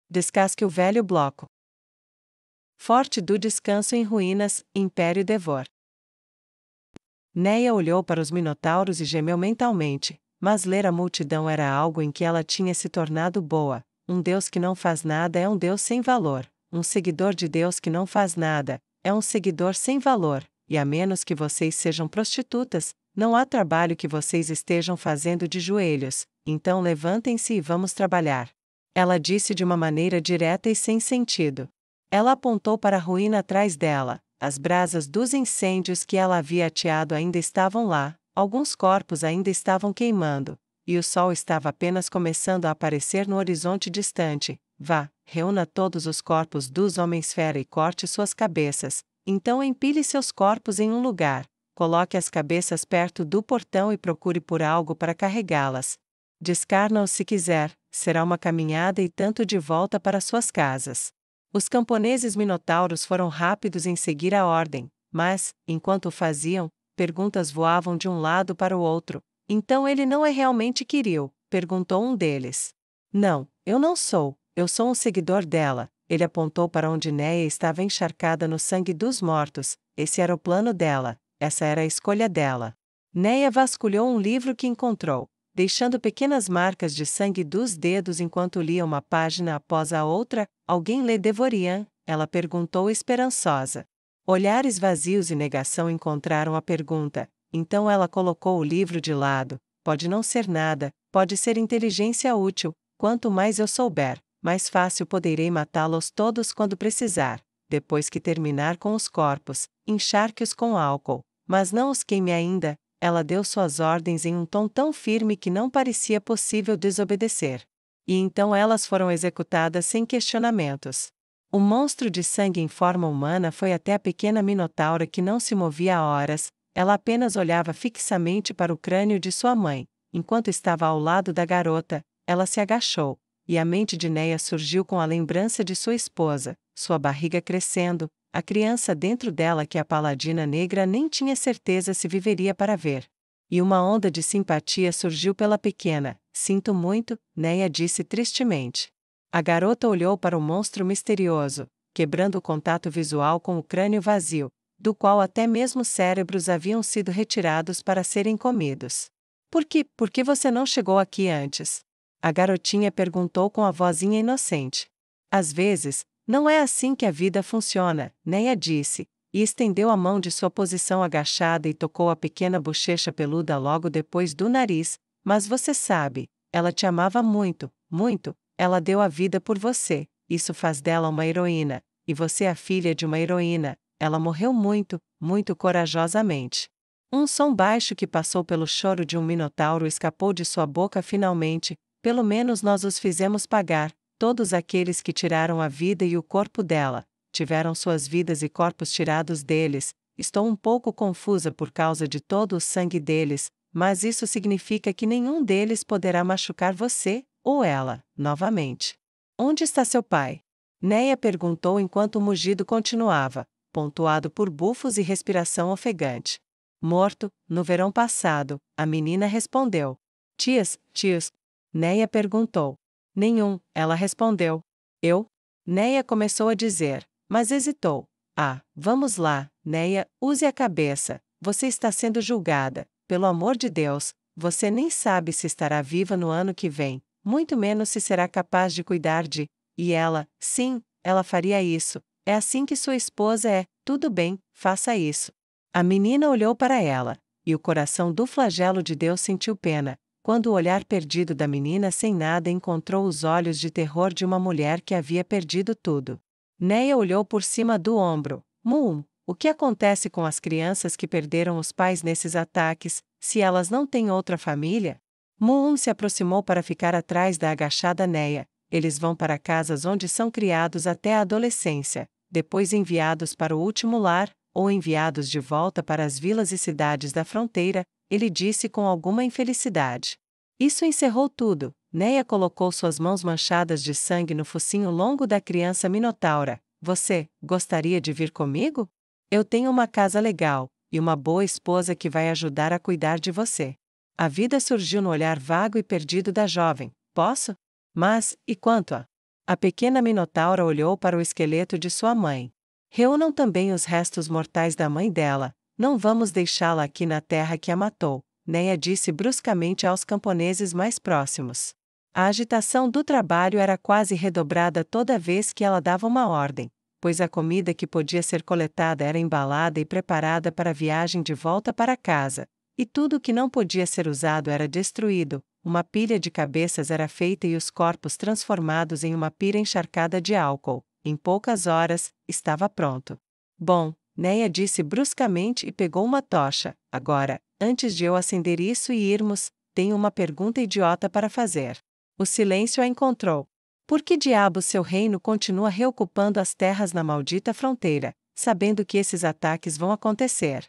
Descasque o velho bloco. Forte do descanso em ruínas, Império Devor. Neia olhou para os minotauros e gemeu mentalmente, mas ler a multidão era algo em que ela tinha se tornado boa. Um Deus que não faz nada é um Deus sem valor. Um seguidor de Deus que não faz nada é um seguidor sem valor, e a menos que vocês sejam prostitutas, não há trabalho que vocês estejam fazendo de joelhos, então levantem-se e vamos trabalhar. Ela disse de uma maneira direta e sem sentido. Ela apontou para a ruína atrás dela. As brasas dos incêndios que ela havia ateado ainda estavam lá, alguns corpos ainda estavam queimando, e o sol estava apenas começando a aparecer no horizonte distante. Vá, reúna todos os corpos dos homens-fera e corte suas cabeças. Então empilhe seus corpos em um lugar. Coloque as cabeças perto do portão e procure por algo para carregá-las. Descarna-os se quiser, será uma caminhada e tanto de volta para suas casas. Os camponeses minotauros foram rápidos em seguir a ordem, mas, enquanto o faziam, perguntas voavam de um lado para o outro. Então ele não é realmente Kirill? Perguntou um deles. Não, eu não sou, eu sou um seguidor dela. Ele apontou para onde Neia estava encharcada no sangue dos mortos. Esse era o plano dela, essa era a escolha dela. Neia vasculhou um livro que encontrou, deixando pequenas marcas de sangue dos dedos enquanto lia uma página após a outra. Alguém lê Devorian? Ela perguntou esperançosa. Olhares vazios e negação encontraram a pergunta. Então ela colocou o livro de lado. Pode não ser nada, pode ser inteligência útil. Quanto mais eu souber, mais fácil poderei matá-los todos quando precisar. Depois que terminar com os corpos, encharque-os com álcool. Mas não os queime ainda. Ela deu suas ordens em um tom tão firme que não parecia possível desobedecer. E então elas foram executadas sem questionamentos. O monstro de sangue em forma humana foi até a pequena minotaura que não se movia há horas. Ela apenas olhava fixamente para o crânio de sua mãe. Enquanto estava ao lado da garota, ela se agachou, e a mente de Neia surgiu com a lembrança de sua esposa, sua barriga crescendo, a criança dentro dela que a paladina negra nem tinha certeza se viveria para ver. E uma onda de simpatia surgiu pela pequena. Sinto muito, Neia disse tristemente. A garota olhou para o monstro misterioso, quebrando o contato visual com o crânio vazio, do qual até mesmo cérebros haviam sido retirados para serem comidos. Por que você não chegou aqui antes? A garotinha perguntou com a vozinha inocente. Às vezes, não é assim que a vida funciona, Neia disse, e estendeu a mão de sua posição agachada e tocou a pequena bochecha peluda logo depois do nariz. Mas você sabe, ela te amava muito, muito, ela deu a vida por você, isso faz dela uma heroína, e você é a filha de uma heroína, ela morreu muito, muito corajosamente. Um som baixo que passou pelo choro de um minotauro escapou de sua boca finalmente. Pelo menos nós os fizemos pagar. Todos aqueles que tiraram a vida e o corpo dela, tiveram suas vidas e corpos tirados deles. Estou um pouco confusa por causa de todo o sangue deles, mas isso significa que nenhum deles poderá machucar você, ou ela, novamente. Onde está seu pai? Neia perguntou enquanto o mugido continuava, pontuado por bufos e respiração ofegante. Morto, no verão passado, a menina respondeu. Tios, Neia perguntou. Nenhum, ela respondeu. Eu? Neia começou a dizer, mas hesitou. Ah, vamos lá, Neia, use a cabeça. Você está sendo julgada. Pelo amor de Deus, você nem sabe se estará viva no ano que vem, muito menos se será capaz de cuidar de. E ela, sim, ela faria isso. É assim que sua esposa é. Tudo bem, faça isso. A menina olhou para ela, e o coração do flagelo de Deus sentiu pena, quando o olhar perdido da menina sem nada encontrou os olhos de terror de uma mulher que havia perdido tudo. Neia olhou por cima do ombro. O que acontece com as crianças que perderam os pais nesses ataques, se elas não têm outra família? Se aproximou para ficar atrás da agachada Neia. Eles vão para casas onde são criados até a adolescência, depois enviados para o último lar, ou enviados de volta para as vilas e cidades da fronteira, ele disse com alguma infelicidade. Isso encerrou tudo. Neia colocou suas mãos manchadas de sangue no focinho longo da criança minotaura. Você, gostaria de vir comigo? Eu tenho uma casa legal, e uma boa esposa que vai ajudar a cuidar de você. A vida surgiu no olhar vago e perdido da jovem. Posso? Mas, e quanto a A pequena Minotaura olhou para o esqueleto de sua mãe. Reúnam também os restos mortais da mãe dela, não vamos deixá-la aqui na terra que a matou, Neia disse bruscamente aos camponeses mais próximos. A agitação do trabalho era quase redobrada toda vez que ela dava uma ordem, pois a comida que podia ser coletada era embalada e preparada para a viagem de volta para casa, e tudo que não podia ser usado era destruído. Uma pilha de cabeças era feita e os corpos transformados em uma pira encharcada de álcool. Em poucas horas, estava pronto. Bom, Neia disse bruscamente e pegou uma tocha. Agora, antes de eu acender isso e irmos, tenho uma pergunta idiota para fazer. O silêncio a encontrou. Por que diabo seu reino continua reocupando as terras na maldita fronteira, sabendo que esses ataques vão acontecer?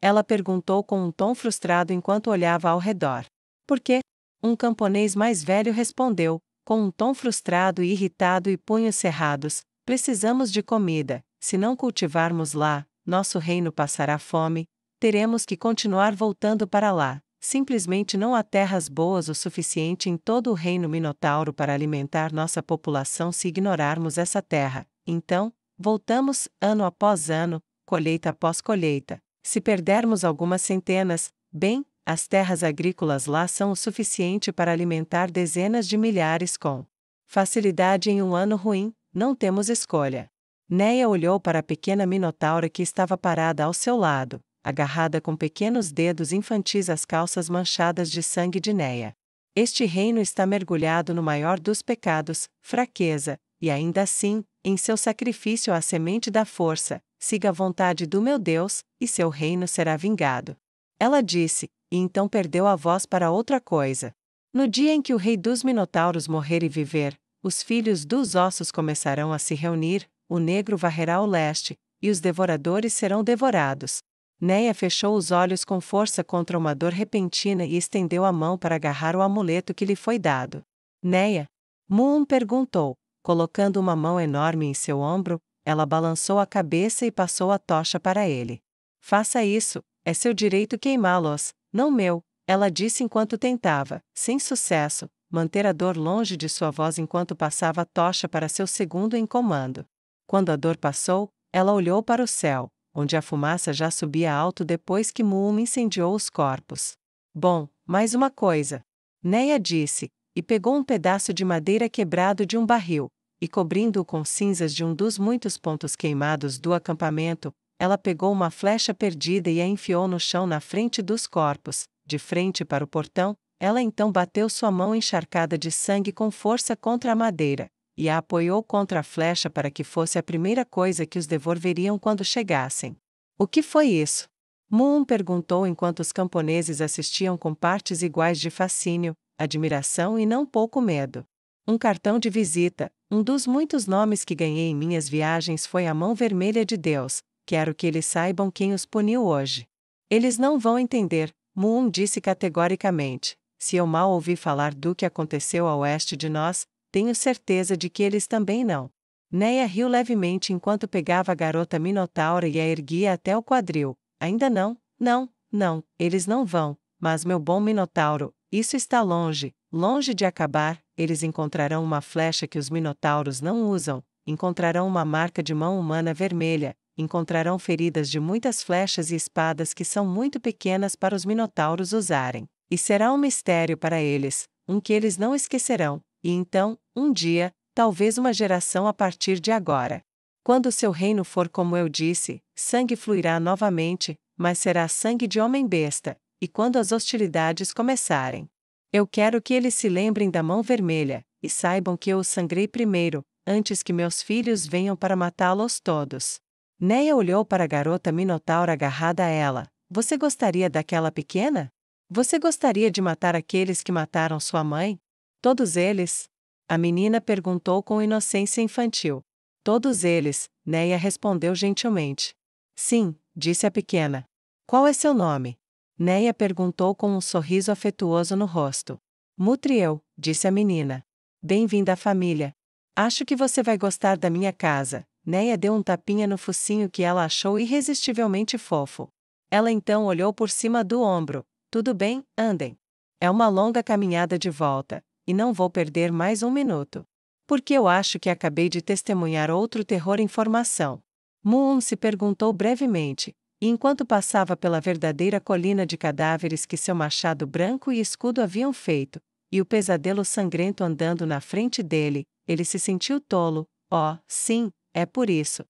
Ela perguntou com um tom frustrado enquanto olhava ao redor. Por quê? Um camponês mais velho respondeu, com um tom frustrado e irritado e punhos cerrados: precisamos de comida, se não cultivarmos lá, nosso reino passará fome, teremos que continuar voltando para lá. Simplesmente não há terras boas o suficiente em todo o reino Minotauro para alimentar nossa população se ignorarmos essa terra. Então, voltamos, ano após ano, colheita após colheita. Se perdermos algumas centenas, bem, as terras agrícolas lá são o suficiente para alimentar dezenas de milhares com facilidade em um ano ruim, não temos escolha. Neia olhou para a pequena Minotaura que estava parada ao seu lado, agarrada com pequenos dedos infantis às calças manchadas de sangue de Neia. Este reino está mergulhado no maior dos pecados, fraqueza, e ainda assim, em seu sacrifício à semente da força, siga a vontade do meu Deus, e seu reino será vingado. Ela disse, e então perdeu a voz para outra coisa. No dia em que o rei dos Minotauros morrer e viver, os filhos dos ossos começarão a se reunir, o negro varrerá o leste, e os devoradores serão devorados. Neia fechou os olhos com força contra uma dor repentina e estendeu a mão para agarrar o amuleto que lhe foi dado. Neia? Moon perguntou, colocando uma mão enorme em seu ombro. Ela balançou a cabeça e passou a tocha para ele. Faça isso, é seu direito queimá-los, não meu, ela disse enquanto tentava, sem sucesso, manter a dor longe de sua voz enquanto passava a tocha para seu segundo em comando. Quando a dor passou, ela olhou para o céu, onde a fumaça já subia alto depois que Moon incendiou os corpos. Bom, mais uma coisa. Neia disse, e pegou um pedaço de madeira quebrado de um barril, e cobrindo-o com cinzas de um dos muitos pontos queimados do acampamento, ela pegou uma flecha perdida e a enfiou no chão na frente dos corpos, de frente para o portão. Ela então bateu sua mão encharcada de sangue com força contra a madeira, e a apoiou contra a flecha para que fosse a primeira coisa que os devorveriam quando chegassem. O que foi isso? Moon perguntou enquanto os camponeses assistiam com partes iguais de fascínio, admiração e não pouco medo. Um cartão de visita, um dos muitos nomes que ganhei em minhas viagens foi a mão vermelha de Deus. Quero que eles saibam quem os puniu hoje. Eles não vão entender, Moon disse categoricamente. Se eu mal ouvi falar do que aconteceu a oeste de nós, tenho certeza de que eles também não. Neia riu levemente enquanto pegava a garota Minotaura e a erguia até o quadril. Ainda não, não, eles não vão, mas meu bom Minotauro, isso está longe, longe de acabar. Eles encontrarão uma flecha que os Minotauros não usam, encontrarão uma marca de mão humana vermelha, encontrarão feridas de muitas flechas e espadas que são muito pequenas para os Minotauros usarem. E será um mistério para eles, um que eles não esquecerão, e então, um dia, talvez uma geração a partir de agora. Quando seu reino for como eu disse, sangue fluirá novamente, mas será sangue de homem-besta, e quando as hostilidades começarem, eu quero que eles se lembrem da mão vermelha, e saibam que eu os sangrei primeiro, antes que meus filhos venham para matá-los todos. Neia olhou para a garota Minotaura agarrada a ela. Você gostaria daquela pequena? Você gostaria de matar aqueles que mataram sua mãe? Todos eles? A menina perguntou com inocência infantil. Todos eles, Neia respondeu gentilmente. Sim, disse a pequena. Qual é seu nome? Neia perguntou com um sorriso afetuoso no rosto. Mutriel, disse a menina. Bem-vinda à família. Acho que você vai gostar da minha casa. Neia deu um tapinha no focinho que ela achou irresistivelmente fofo. Ela então olhou por cima do ombro. Tudo bem, andem. É uma longa caminhada de volta, e não vou perder mais um minuto. Porque eu acho que acabei de testemunhar outro terror em formação. Moon se perguntou brevemente, e enquanto passava pela verdadeira colina de cadáveres que seu machado branco e escudo haviam feito, e o pesadelo sangrento andando na frente dele, ele se sentiu tolo. Oh, sim, é por isso.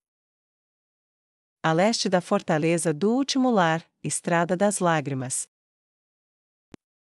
A leste da fortaleza do último lar, Estrada das Lágrimas.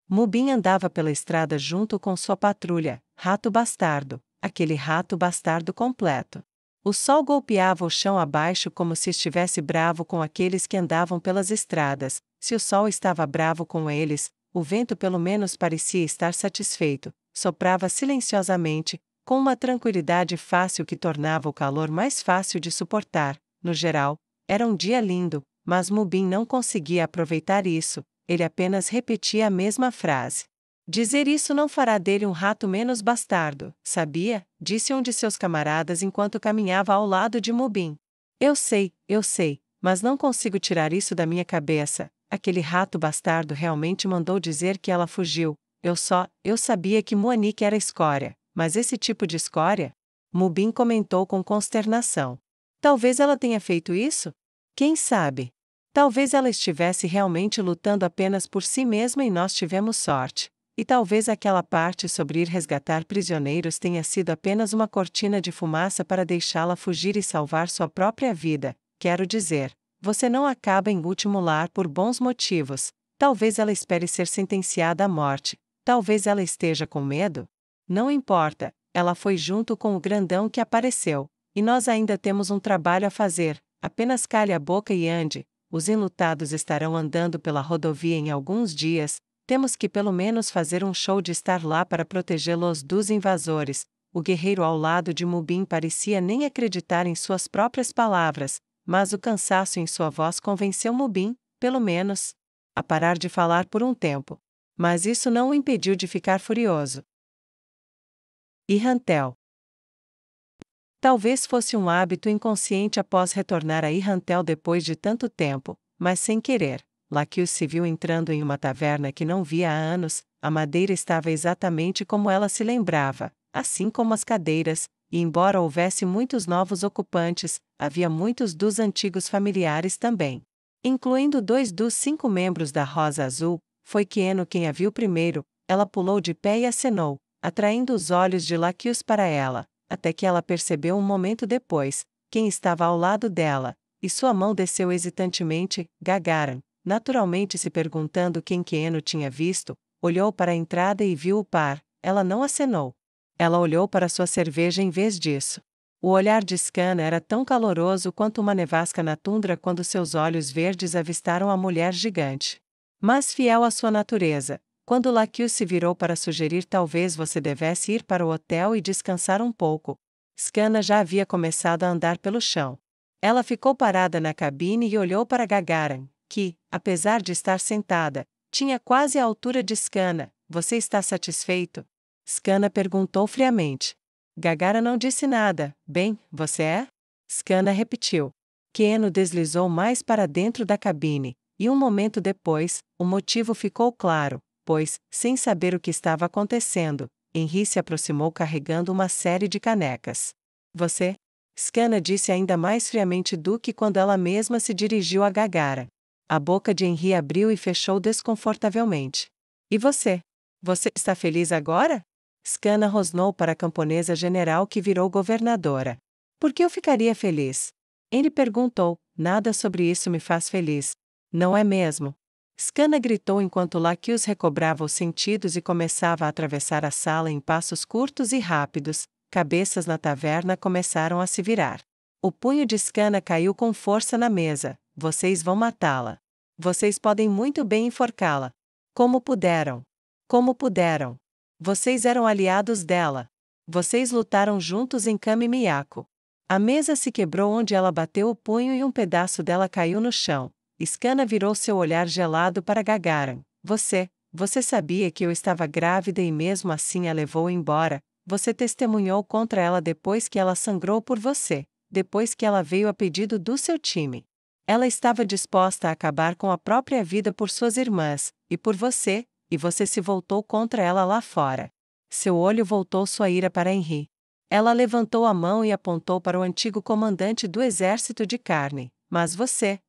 Mubin andava pela estrada junto com sua patrulha, Rato Bastardo, aquele rato bastardo completo. O sol golpeava o chão abaixo como se estivesse bravo com aqueles que andavam pelas estradas. Se o sol estava bravo com eles, o vento pelo menos parecia estar satisfeito, soprava silenciosamente, com uma tranquilidade fácil que tornava o calor mais fácil de suportar. No geral, era um dia lindo, mas Mubin não conseguia aproveitar isso, ele apenas repetia a mesma frase. Dizer isso não fará dele um rato menos bastardo, sabia? Disse um de seus camaradas enquanto caminhava ao lado de Mubin. Eu sei, mas não consigo tirar isso da minha cabeça. Aquele rato bastardo realmente mandou dizer que ela fugiu. Eu sabia que Moanique era escória, mas esse tipo de escória? Mubin comentou com consternação. Talvez ela tenha feito isso? Quem sabe? Talvez ela estivesse realmente lutando apenas por si mesma e nós tivemos sorte. E talvez aquela parte sobre ir resgatar prisioneiros tenha sido apenas uma cortina de fumaça para deixá-la fugir e salvar sua própria vida. Quero dizer, você não acaba em último lar por bons motivos. Talvez ela espere ser sentenciada à morte. Talvez ela esteja com medo. Não importa, ela foi junto com o grandão que apareceu. E nós ainda temos um trabalho a fazer. Apenas cale a boca e ande. Os enlutados estarão andando pela rodovia em alguns dias. Temos que pelo menos fazer um show de estar lá para protegê-los dos invasores. O guerreiro ao lado de Mubin parecia nem acreditar em suas próprias palavras, mas o cansaço em sua voz convenceu Mubin, pelo menos, a parar de falar por um tempo. Mas isso não o impediu de ficar furioso. Irrantel. Talvez fosse um hábito inconsciente após retornar a Irrantel depois de tanto tempo, mas sem querer. Laquius se viu entrando em uma taverna que não via há anos. A madeira estava exatamente como ela se lembrava, assim como as cadeiras, e embora houvesse muitos novos ocupantes, havia muitos dos antigos familiares também. Incluindo 2 dos 5 membros da Rosa Azul, foi Queno quem a viu primeiro. Ela pulou de pé e acenou, atraindo os olhos de Laquius para ela, até que ela percebeu um momento depois, quem estava ao lado dela, e sua mão desceu hesitantemente. Gagaran, naturalmente se perguntando quem Queno tinha visto, olhou para a entrada e viu o par. Ela não acenou. Ela olhou para sua cerveja em vez disso. O olhar de Scanna era tão caloroso quanto uma nevasca na tundra quando seus olhos verdes avistaram a mulher gigante. Mas fiel à sua natureza, quando Laquius se virou para sugerir talvez você devesse ir para o hotel e descansar um pouco, Scanna já havia começado a andar pelo chão. Ela ficou parada na cabine e olhou para Gagaran, que, apesar de estar sentada, tinha quase a altura de Scanna. Você está satisfeito? Scanna perguntou friamente. Gagaran não disse nada. Bem, você é? Scanna repetiu. Queno deslizou mais para dentro da cabine, e um momento depois, o motivo ficou claro, pois, sem saber o que estava acontecendo, Henri se aproximou carregando uma série de canecas. Você? Scanna disse ainda mais friamente do que quando ela mesma se dirigiu a Gagaran. A boca de Henri abriu e fechou desconfortavelmente. E você? Você está feliz agora? Scanna rosnou para a camponesa general que virou governadora. Por que eu ficaria feliz? Henri perguntou. Nada sobre isso me faz feliz. Não é mesmo? Scanna gritou enquanto Laquius recobrava os sentidos e começava a atravessar a sala em passos curtos e rápidos. Cabeças na taverna começaram a se virar. O punho de Scanna caiu com força na mesa. Vocês vão matá-la. Vocês podem muito bem enforcá-la. Como puderam? Como puderam? Vocês eram aliados dela. Vocês lutaram juntos em Kami-Miyako. A mesa se quebrou onde ela bateu o punho e um pedaço dela caiu no chão. Scanna virou seu olhar gelado para Gagaran. Você sabia que eu estava grávida e mesmo assim a levou embora. Você testemunhou contra ela depois que ela sangrou por você, depois que ela veio a pedido do seu time. Ela estava disposta a acabar com a própria vida por suas irmãs, e por você, e você se voltou contra ela lá fora. Seu olho voltou sua ira para Henri. Ela levantou a mão e apontou para o antigo comandante do exército de carne. Mas você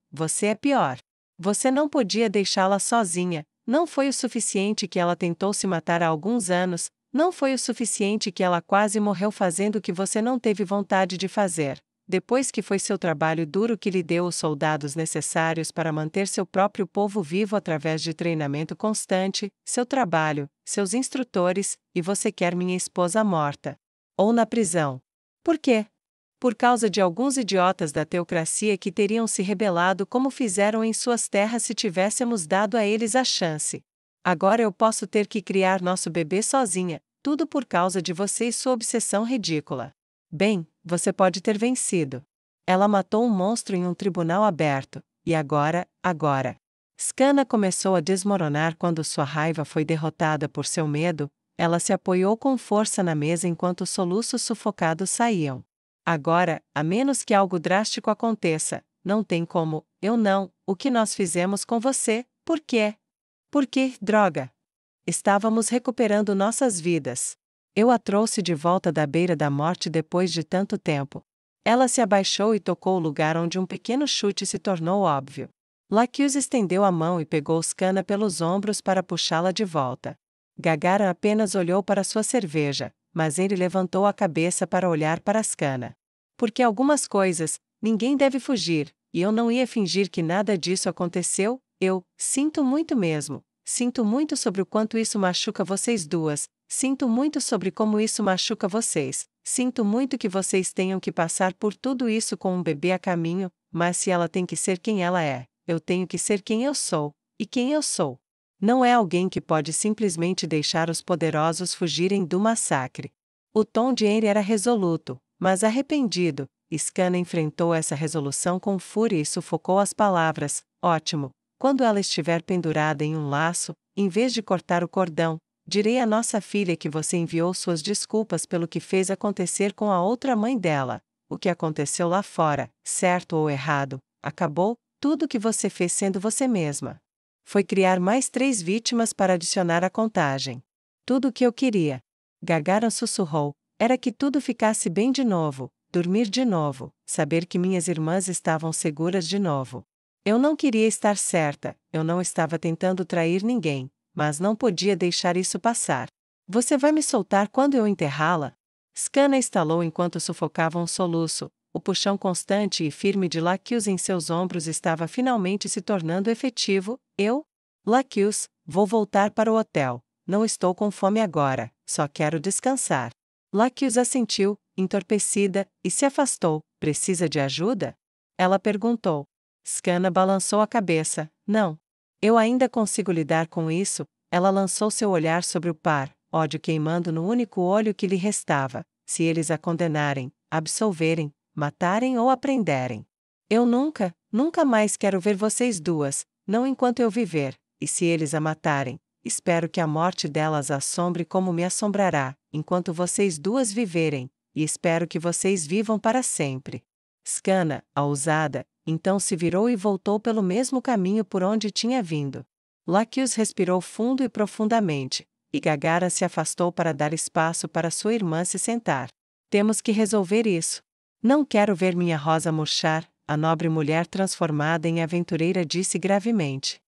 é pior. Você não podia deixá-la sozinha. Não foi o suficiente que ela tentou se matar há alguns anos, não foi o suficiente que ela quase morreu fazendo o que você não teve vontade de fazer. Depois que foi seu trabalho duro que lhe deu os soldados necessários para manter seu próprio povo vivo através de treinamento constante, seu trabalho, seus instrutores, e você quer minha esposa morta. Ou na prisão. Por quê? Por causa de alguns idiotas da teocracia que teriam se rebelado como fizeram em suas terras se tivéssemos dado a eles a chance. Agora eu posso ter que criar nosso bebê sozinha, tudo por causa de você e sua obsessão ridícula. Bem, você pode ter vencido. Ela matou um monstro em um tribunal aberto, e agora. Skana começou a desmoronar quando sua raiva foi derrotada por seu medo. Ela se apoiou com força na mesa enquanto os soluços sufocados saíam. Agora, a menos que algo drástico aconteça, não tem como, o que nós fizemos com você, por quê? Por que, droga? Estávamos recuperando nossas vidas. Eu a trouxe de volta da beira da morte depois de tanto tempo. Ela se abaixou e tocou o lugar onde um pequeno chute se tornou óbvio. Lacuse estendeu a mão e pegou Skana pelos ombros para puxá-la de volta. Gagara apenas olhou para sua cerveja, mas ele levantou a cabeça para olhar para Skana. Porque algumas coisas, ninguém deve fugir, e eu não ia fingir que nada disso aconteceu. Eu sinto muito mesmo. Sinto muito sobre o quanto isso machuca vocês duas. Sinto muito sobre como isso machuca vocês. Sinto muito que vocês tenham que passar por tudo isso com um bebê a caminho, mas se ela tem que ser quem ela é, eu tenho que ser quem eu sou. E quem eu sou não é alguém que pode simplesmente deixar os poderosos fugirem do massacre. O tom de Henry era resoluto, mas arrependido. Skana enfrentou essa resolução com fúria e sufocou as palavras. Ótimo. Quando ela estiver pendurada em um laço, em vez de cortar o cordão, direi à nossa filha que você enviou suas desculpas pelo que fez acontecer com a outra mãe dela. O que aconteceu lá fora, certo ou errado, acabou, tudo o que você fez sendo você mesma. Foi criar mais 3 vítimas para adicionar à contagem. Tudo o que eu queria. Gagara sussurrou, era que tudo ficasse bem de novo, dormir de novo, saber que minhas irmãs estavam seguras de novo. Eu não queria estar certa, eu não estava tentando trair ninguém, mas não podia deixar isso passar. Você vai me soltar quando eu enterrá-la? Skana estalou enquanto sufocava um soluço. O puxão constante e firme de Lacuse em seus ombros estava finalmente se tornando efetivo. Lacuse, vou voltar para o hotel. Não estou com fome agora, só quero descansar. Lacuse assentiu, entorpecida, e se afastou. Precisa de ajuda? Ela perguntou. Skana balançou a cabeça. Não. Eu ainda consigo lidar com isso. Ela lançou seu olhar sobre o par, ódio queimando no único olho que lhe restava. Se eles a condenarem, absolverem, matarem ou aprenderem. Eu nunca mais quero ver vocês duas, não enquanto eu viver, e se eles a matarem, espero que a morte delas a assombre como me assombrará, enquanto vocês duas viverem, e espero que vocês vivam para sempre. Skana, a ousada, então se virou e voltou pelo mesmo caminho por onde tinha vindo. Lacuse respirou fundo e profundamente, e Gagara se afastou para dar espaço para sua irmã se sentar. Temos que resolver isso. Não quero ver minha rosa murchar, a nobre mulher transformada em aventureira disse gravemente.